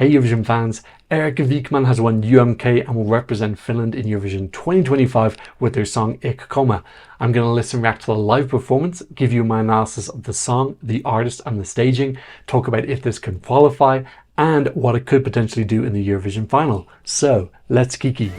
Hey Eurovision fans, Erika Vikman has won UMK and will represent Finland in Eurovision 2025 with their song Komme. I'm going to listen and react to the live performance, give you my analysis of the song, the artist and the staging, talk about if this can qualify and what it could potentially do in the Eurovision final. So let's kiki.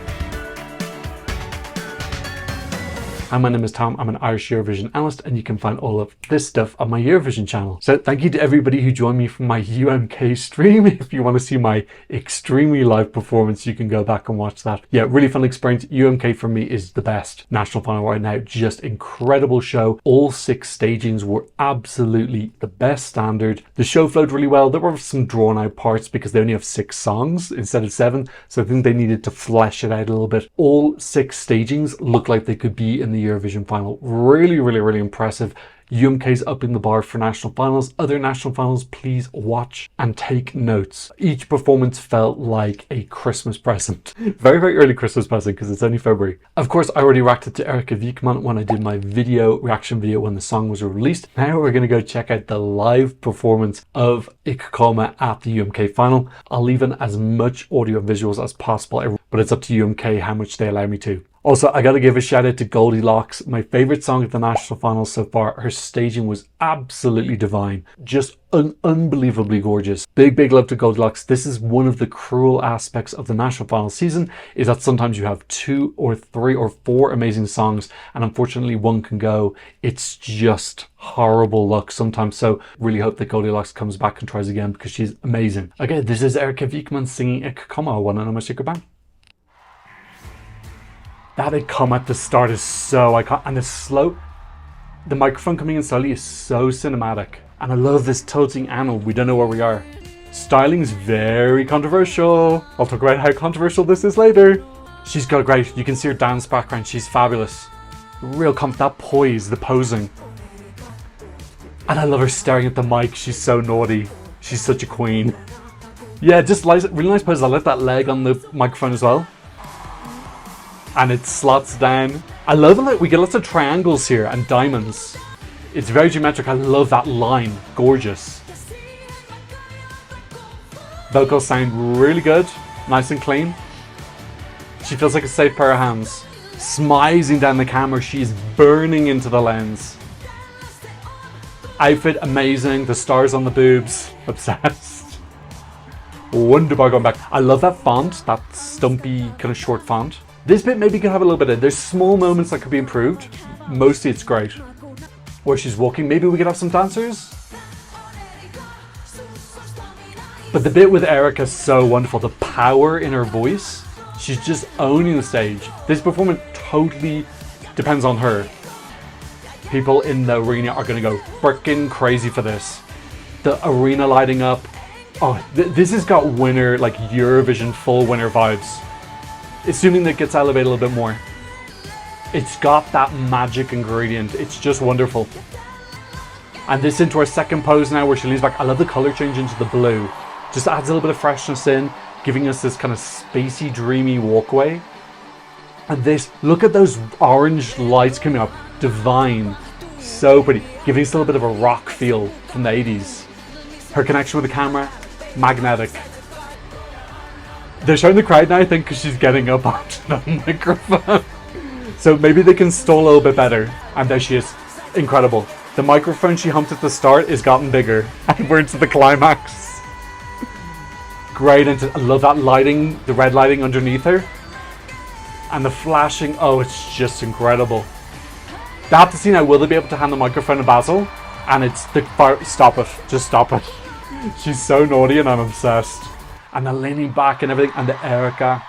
Hi, my name is Tom. I'm an Irish Eurovision analyst and you can find all of this stuff on my Eurovision channel. So thank you to everybody who joined me from my UMK stream. If you want to see my extremely live performance, you can go back and watch that. Yeah, really fun experience. UMK for me is the best national final right now. Just incredible show. All 6 stagings were absolutely the best standard. The show flowed really well. There were some drawn out parts because they only have 6 songs instead of 7. So I think they needed to flesh it out a little bit. All 6 stagings look like they could be in the Eurovision final. Really impressive. UMK's upping the bar for national finals. Other national finals, please watch and take notes. Each performance felt like a Christmas present. Very early Christmas present because it's only February. Of course, I already reacted to Erika Vikman when I did my reaction video when the song was released. Now we're going to go check out the live performance of Komme at the UMK final. I'll leave in as much audio and visuals as possible, but it's up to UMK how much they allow me to. Also, I gotta give a shout out to Goldilocks, my favorite song at the national finals so far. Her staging was absolutely divine, just unbelievably gorgeous. Big love to Goldilocks. This is one of the cruel aspects of the national final season, is that sometimes you have 2 or 3 or 4 amazing songs and unfortunately one can go. It's just horrible luck sometimes. So really hope that Goldilocks comes back and tries again because she's amazing. Okay, this is Erika Vikman singing Komme, one and my secret band. That Komme at the start is so iconic, and the microphone coming in slowly is so cinematic. And I love this tilting angle, we don't know where we are. Styling is very controversial. I'll talk about how controversial this is later. She's got great, you can see her dance background, she's fabulous. Real that poise, the posing. And I love her staring at the mic, she's so naughty. She's such a queen. Yeah, just really nice pose. I love that leg on the microphone as well. And it slots down. I love it, we get lots of triangles here and diamonds. It's very geometric. I love that line, gorgeous. Vocals sound really good, nice and clean. She feels like a safe pair of hands. Smizing down the camera, she's burning into the lens. Outfit amazing, the stars on the boobs, obsessed. Wonderbar going back. I love that font, that stumpy kind of short font. This bit maybe could have a little bit of, there's small moments that could be improved. Mostly it's great. Where she's walking, maybe we could have some dancers. But the bit with Erika is so wonderful. The power in her voice. She's just owning the stage. This performance totally depends on her. People in the arena are going to go freaking crazy for this. The arena lighting up. Oh, this has got winner, like Eurovision full winner vibes. Assuming that it gets elevated a little bit more. It's got that magic ingredient. It's just wonderful. And this into our second pose now where she leans back. I love the color change into the blue. Just adds a little bit of freshness in, giving us this kind of spacey, dreamy walkway. And this, look at those orange lights coming up. Divine. So pretty. Giving us a little bit of a rock feel from the 80s. Her connection with the camera, magnetic. They're showing the crowd now, I think, because she's getting up onto the microphone. So maybe they can stall a little bit better. And there she is. Incredible. The microphone she humped at the start is gotten bigger. And we're into the climax. Great. And I love that lighting, the red lighting underneath her. And the flashing. Oh, it's just incredible. They have to see now, will they be able to hand the microphone to Basil? And it's the fire. Stop it. Just stop it. She's so naughty and I'm obsessed. And the leaning back and everything, and the Erika,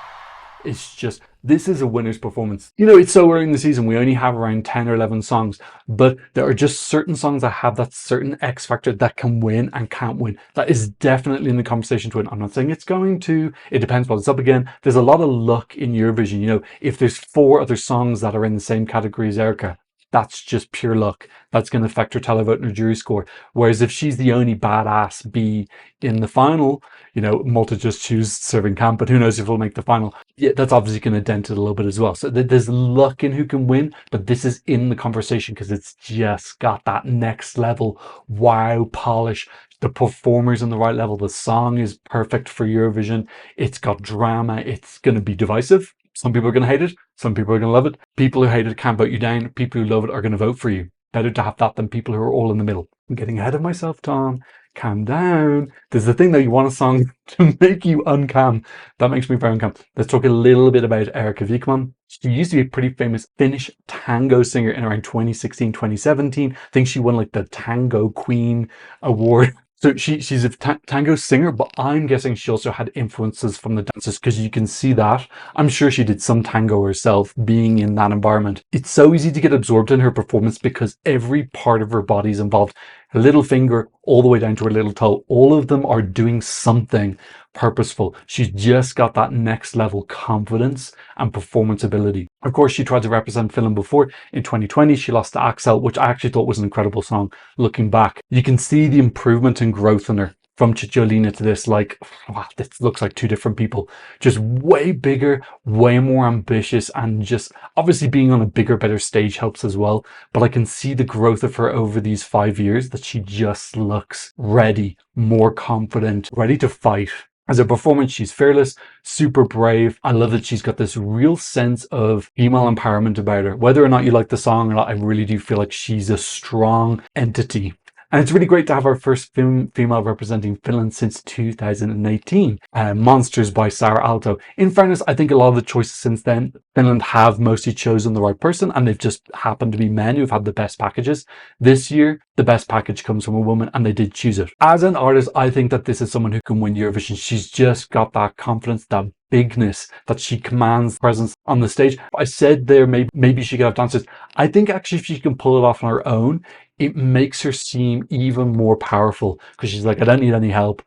it's just, this is a winner's performance. You know, it's so early in the season, we only have around 10 or 11 songs, but there are just certain songs that have that certain X factor that can win and can't win. That is definitely in the conversation to win. I'm not saying it's going to, it depends what it's up again. There's a lot of luck in Eurovision. You know, if there's 4 other songs that are in the same category as Erika, that's just pure luck. That's going to affect her televote and her jury score. Whereas if she's the only badass B in the final, you know, Malta just choose serving camp, but who knows if we'll make the final. Yeah, that's obviously going to dent it a little bit as well. So there's luck in who can win, but this is in the conversation because it's just got that next level wow polish. The performer's on the right level. The song is perfect for Eurovision. It's got drama. It's going to be divisive. Some people are going to hate it. Some people are going to love it. People who hate it can't vote you down. People who love it are going to vote for you. Better to have that than people who are all in the middle. I'm getting ahead of myself, Tom. Calm down. There's the thing that you want a song to make you uncalm. That makes me very uncalm. Let's talk a little bit about Erika Vikman. She used to be a pretty famous Finnish tango singer in around 2016, 2017. I think she won like the Tango Queen Award. So she's a tango singer, but I'm guessing she also had influences from the dancers because you can see that. I'm sure she did some tango herself being in that environment. It's so easy to get absorbed in her performance because every part of her body is involved. Her little finger all the way down to her little toe. All of them are doing something purposeful. She's just got that next level confidence and performance ability. Of course, she tried to represent Finland before. In 2020, she lost to Axel, which I actually thought was an incredible song. Looking back, you can see the improvement and growth in her. From Cicciolina to this, like, wow, this looks like two different people. Just way bigger, way more ambitious, and just obviously being on a bigger, better stage helps as well. But I can see the growth of her over these 5 years, that she just looks ready, more confident, ready to fight. As a performance, she's fearless, super brave. I love that she's got this real sense of female empowerment about her. Whether or not you like the song or not, I really do feel like she's a strong entity. And it's really great to have our first female representing Finland since 2018, Monsters by Sarah Aalto. In fairness, I think a lot of the choices since then, Finland have mostly chosen the right person, and they've just happened to be men who've had the best packages. This year, the best package comes from a woman, and they did choose it. As an artist, I think that this is someone who can win Eurovision. She's just got that confidence, that bigness, that she commands presence on the stage. I said there maybe she could have dancers. I think actually if she can pull it off on her own, it makes her seem even more powerful because she's like, I don't need any help.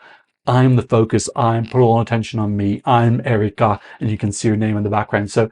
I'm the focus. I'm put all attention on me. I'm Erika, and you can see her name in the background. So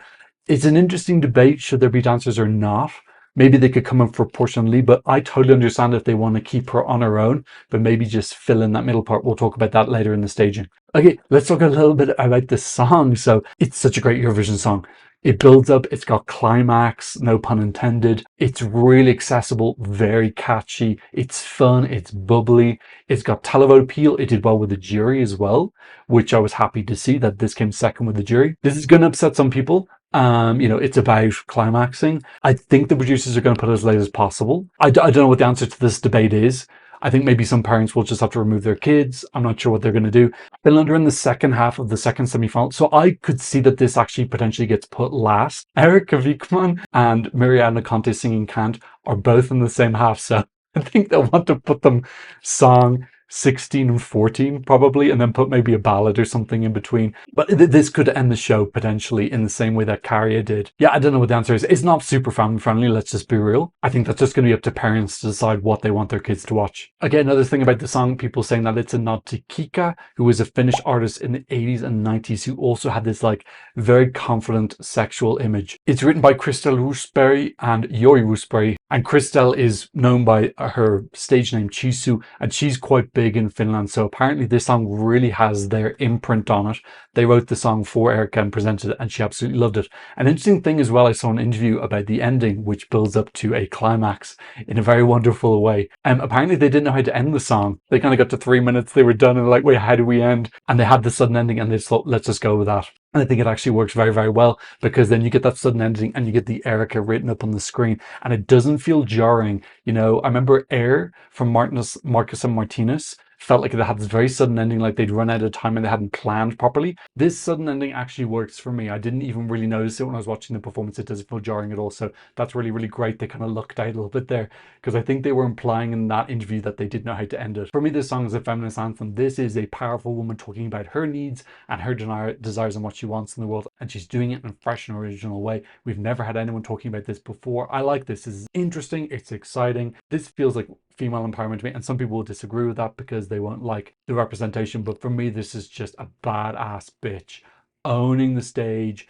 it's an interesting debate. Should there be dancers or not? Maybe they could come in proportionally, but I totally understand if they want to keep her on her own, but maybe just fill in that middle part. We'll talk about that later in the staging. Okay, let's talk a little bit about this song. So it's such a great Eurovision song. It builds up, it's got climax, no pun intended. It's really accessible, very catchy. It's fun, it's bubbly. It's got televote appeal. It did well with the jury as well, which I was happy to see that this came second with the jury. This is going to upset some people. It's about climaxing. I think the producers are going to put it as late as possible. I don't know what the answer to this debate is. I think maybe some parents will just have to remove their kids. I'm not sure what they're going to do. Finland are in the second half of the second semi-final, so I could see that this actually potentially gets put last. Erika Vikman and Mariana Conte singing Can't are both in the same half, so I think they'll want to put them song 16 and 14 probably, and then put maybe a ballad or something in between. But this could end the show potentially in the same way that Carrier did. Yeah, I don't know what the answer is. It's not super family friendly, let's just be real. I think that's just going to be up to parents to decide what they want their kids to watch. Again, another thing about the song, people saying that it's a nod to Kika, who was a Finnish artist in the 80s and 90s who also had this like very confident sexual image. It's written by Kristel Roosberg and Jori Roosberg, and Kristel is known by her stage name Chisu, and she's quite big in Finland, so apparently this song really has their imprint on it. They wrote the song for Erika and presented it, and she absolutely loved it. An interesting thing as well, I saw an interview about the ending, which builds up to a climax in a very wonderful way. Apparently they didn't know how to end the song. They kind of got to 3 minutes, they were done, and like, wait, how do we end? And they had the sudden ending, and they just thought, let's just go with that. And I think it actually works very, very well, because then you get that sudden ending and you get the Erika written up on the screen, and it doesn't feel jarring. You know, I remember Air from Marcus and Martinez felt like it had this very sudden ending, like they'd run out of time and they hadn't planned properly. This sudden ending actually works for me. I didn't even really notice it when I was watching the performance. It doesn't feel jarring at all. So that's really, really great. They kind of lucked out a little bit there, because I think they were implying in that interview that they didn't know how to end it. For me, this song is a feminist anthem. This is a powerful woman talking about her needs and her desires and what she wants in the world. And she's doing it in a fresh and original way. We've never had anyone talking about this before. I like this. This is interesting. It's exciting. This feels like female empowerment to me, and some people will disagree with that because they won't like the representation, but for me this is just a badass bitch owning the stage,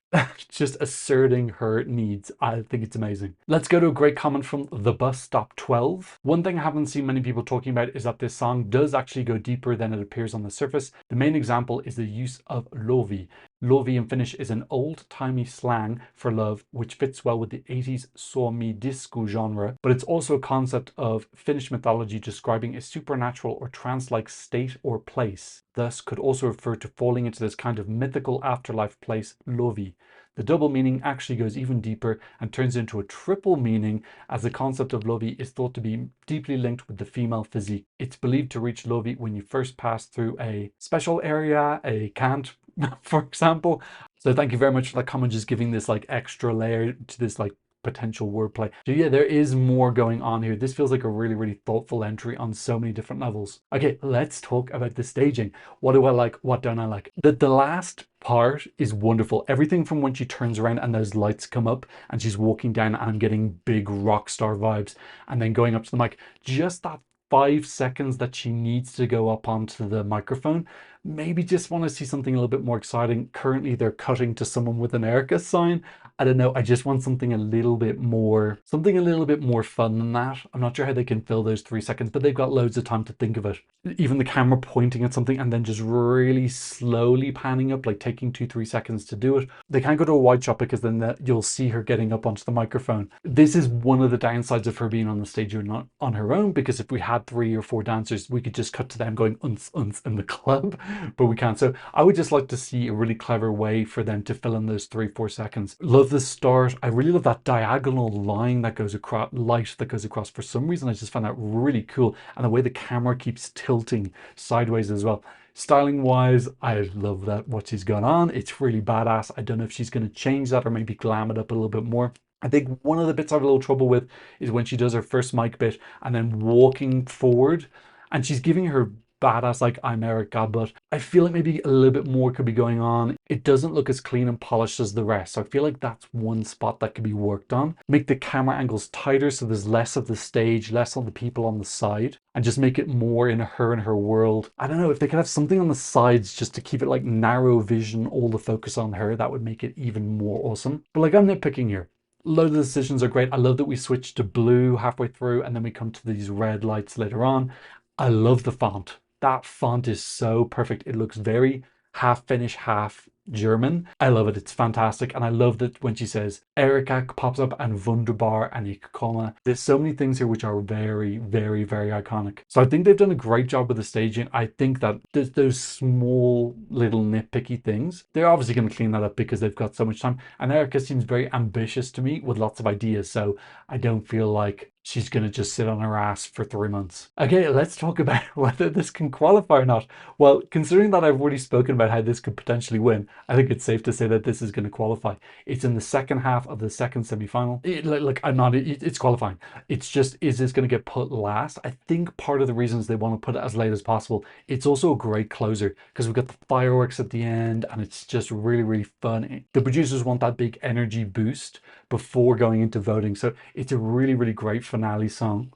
just asserting her needs. I think it's amazing. Let's go to a great comment from The Bus Stop 12. One thing I haven't seen many people talking about is that this song does actually go deeper than it appears on the surface. The main example is the use of Lovi. Lovi in Finnish is an old-timey slang for love, which fits well with the 80s Suomi disco genre, but it's also a concept of Finnish mythology describing a supernatural or trance-like state or place. Thus, could also refer to falling into this kind of mythical afterlife place, Lovi. The double meaning actually goes even deeper and turns into a triple meaning, as the concept of Lovi is thought to be deeply linked with the female physique. It's believed to reach Lovi when you first pass through a special area, a cant, for example. So thank you very much for that comment, just giving this like extra layer to this like potential wordplay. So yeah, there is more going on here. This feels like a really, really thoughtful entry on so many different levels. Okay, let's talk about the staging. What do I like? What don't I like? The last part is wonderful. Everything from when she turns around and those lights come up and she's walking down, and I'm getting big rock star vibes, and then going up to the mic, just that 5 seconds that she needs to go up onto the microphone. Maybe just want to see something a little bit more exciting. Currently they're cutting to someone with an Erika sign. I don't know, I just want something a little bit more fun than that. I'm not sure how they can fill those 3 seconds, but they've got loads of time to think of it. Even the camera pointing at something and then just really slowly panning up, like taking 2-3 seconds to do it. They can't go to a wide shot because then you'll see her getting up onto the microphone. This is one of the downsides of her being on the stage or not on her own, because if we had 3 or 4 dancers, we could just cut to them going unce unce in the club, but we can't. So I would just like to see a really clever way for them to fill in those 3-4 seconds. Love the start. I really love that diagonal line that goes across, light that goes across. For some reason, I just found that really cool, and the way the camera keeps tilting sideways as well. Styling wise, I love that what she's got on. It's really badass. I don't know if she's going to change that or maybe glam it up a little bit more. I think one of the bits I have a little trouble with is when she does her first mic bit and then walking forward, and she's giving her badass like I'm Erika, but I feel like maybe a little bit more could be going on. It doesn't look as clean and polished as the rest, so I feel like that's one spot that could be worked on. Make the camera angles tighter so there's less of the stage, less on the people on the side, and just make it more in her and her world. I don't know, if they could have something on the sides just to keep it like narrow vision, all the focus on her, that would make it even more awesome. But like, I'm nitpicking here. A lot of the decisions are great. I love that we switched to blue halfway through and then we come to these red lights later on. I love the font. That font is so perfect. It looks very half Finnish, half German. I love it. It's fantastic. And I love that when she says Erika pops up and wunderbar and ich komme. There's so many things here which are very, very, very iconic. So I think they've done a great job with the staging. I think that there's those small little nitpicky things, they're obviously going to clean that up because they've got so much time. And Erika seems very ambitious to me with lots of ideas. So I don't feel like she's going to just sit on her ass for 3 months. Okay, let's talk about whether this can qualify or not. Well, considering that I've already spoken about how this could potentially win, I think it's safe to say that this is going to qualify. It's in the second half of the second semi-final. It's qualifying. It's just, is this going to get put last? I think part of the reasons they want to put it as late as possible, it's also a great closer because we've got the fireworks at the end and it's just really, really fun. The producers want that big energy boost before going into voting. So it's a really, really great finale song.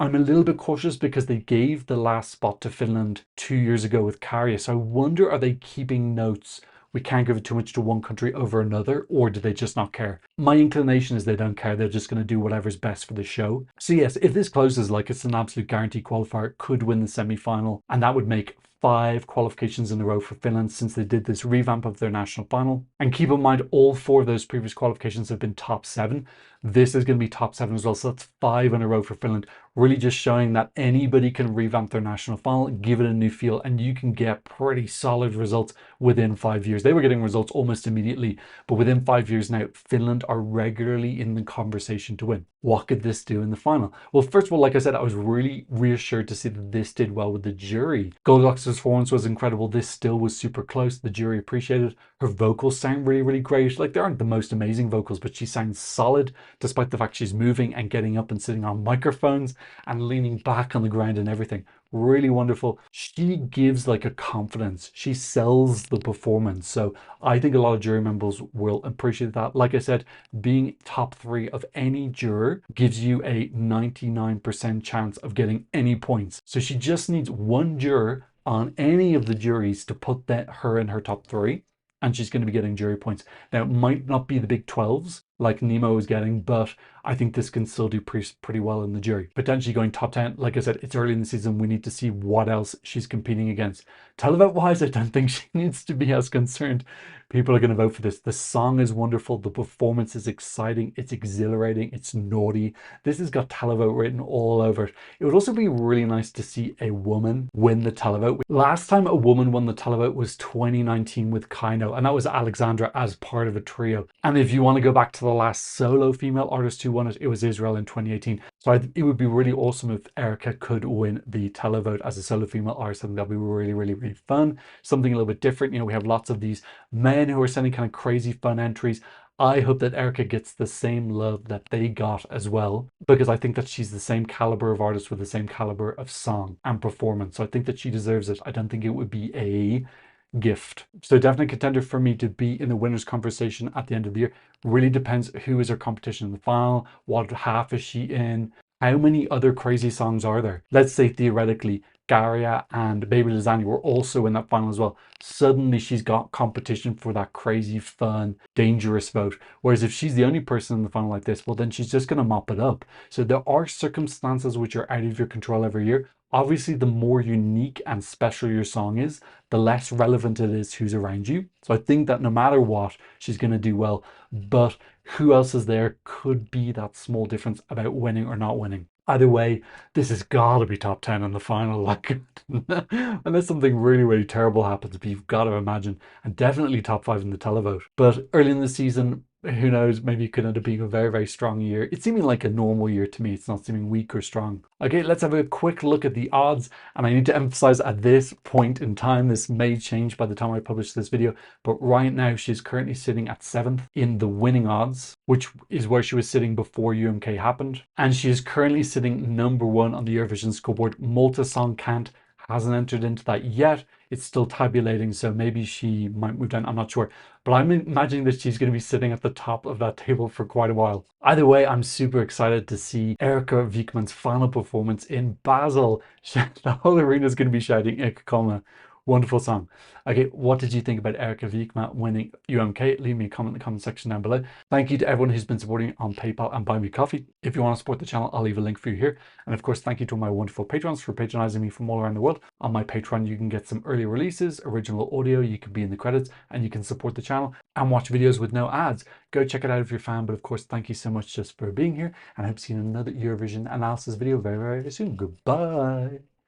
I'm a little bit cautious because they gave the last spot to Finland 2 years ago with Karja. So I wonder, are they keeping notes? We can't give it too much to one country over another, or do they just not care? My inclination is they don't care. They're just going to do whatever's best for the show. So yes, if this closes like it's an absolute guarantee qualifier, could win the semi-final, and that would make 5 qualifications in a row for Finland since they did this revamp of their national final. And keep in mind, all 4 of those previous qualifications have been top 7. This is going to be top 7 as well, so that's 5 in a row for Finland. Really just showing that anybody can revamp their national final, give it a new feel, and you can get pretty solid results within 5 years. They were getting results almost immediately, but within 5 years now, Finland are regularly in the conversation to win. What could this do in the final? Well, first of all, like I said, I was really reassured to see that this did well with the jury. Goldilocks' performance was incredible. This still was super close. The jury appreciated. Her vocals sound really, really great. Like, they aren't the most amazing vocals, but she sounds solid despite the fact she's moving and getting up and sitting on microphones and leaning back on the ground and everything. Really wonderful. She gives like a confidence. She sells the performance. So I think a lot of jury members will appreciate that. Like I said, being top 3 of any juror gives you a 99% chance of getting any points. So she just needs one juror on any of the juries to put her in her top 3. And she's going to be getting jury points. Now, it might not be the big 12s, like Nemo is getting, but I think this can still do pretty well in the jury. Potentially going top 10. Like I said, it's early in the season. We need to see what else she's competing against. Televote wise, I don't think she needs to be as concerned. People are going to vote for this. The song is wonderful. The performance is exciting. It's exhilarating. It's naughty. This has got televote written all over it. It would also be really nice to see a woman win the televote. Last time a woman won the televote was 2019 with Kaino, and that was Alexandra as part of a trio. And if you want to go back to the last solo female artist who won it, it was Israel in 2018. So it would be really awesome if Erika could win the televote as a solo female artist. I think that'd be really, really, really fun. Something a little bit different. You know, we have lots of these men who are sending kind of crazy fun entries. I hope that Erika gets the same love that they got as well, because I think that she's the same caliber of artist with the same caliber of song and performance. So I think that she deserves it. I don't think it would be a gift. So definitely contender for me to be in the winners conversation at the end of the year. Really depends who is her competition in the final, what half is she in, how many other crazy songs are there. Let's say theoretically Garia and Baby Lasagna were also in that final as well. Suddenly she's got competition for that crazy, fun, dangerous vote. Whereas if she's the only person in the final like this, well, then she's just going to mop it up. So there are circumstances which are out of your control every year. Obviously, the more unique and special your song is, the less relevant it is who's around you. So I think that no matter what, she's going to do well. But who else is there could be that small difference about winning or not winning. Either way, this has got to be top 10 in the final. Like, unless something really, really terrible happens, but you've got to imagine. And definitely top 5 in the televote. But early in the season, who knows, maybe it could end up being a very, very strong year. It's seeming like a normal year to me. It's not seeming weak or strong. Okay, let's have a quick look at the odds. And I need to emphasize at this point in time, this may change by the time I publish this video, but right now she's currently sitting at 7th in the winning odds, which is where she was sitting before UMK happened. And she is currently sitting number 1 on the Eurovision scoreboard. Malta Song Can't hasn't entered into that yet. It's still tabulating, so maybe she might move down. I'm not sure. But I'm imagining that she's going to be sitting at the top of that table for quite a while. Either way, I'm super excited to see Erika Vikman's final performance in Basel. The whole arena is going to be shouting Ik Komme. Wonderful song. Okay, what did you think about Erika Vikman winning UMK? Leave me a comment in the comment section down below. Thank you to everyone who's been supporting on PayPal and Buy Me Coffee. If you want to support the channel, I'll leave a link for you here. And of course, thank you to my wonderful patrons for patronizing me from all around the world. On my Patreon, you can get some early releases, original audio, you can be in the credits, and you can support the channel and watch videos with no ads. Go check it out if you're a fan. But of course, thank you so much just for being here. And I hope to see you in another Eurovision analysis video very, very soon. Goodbye.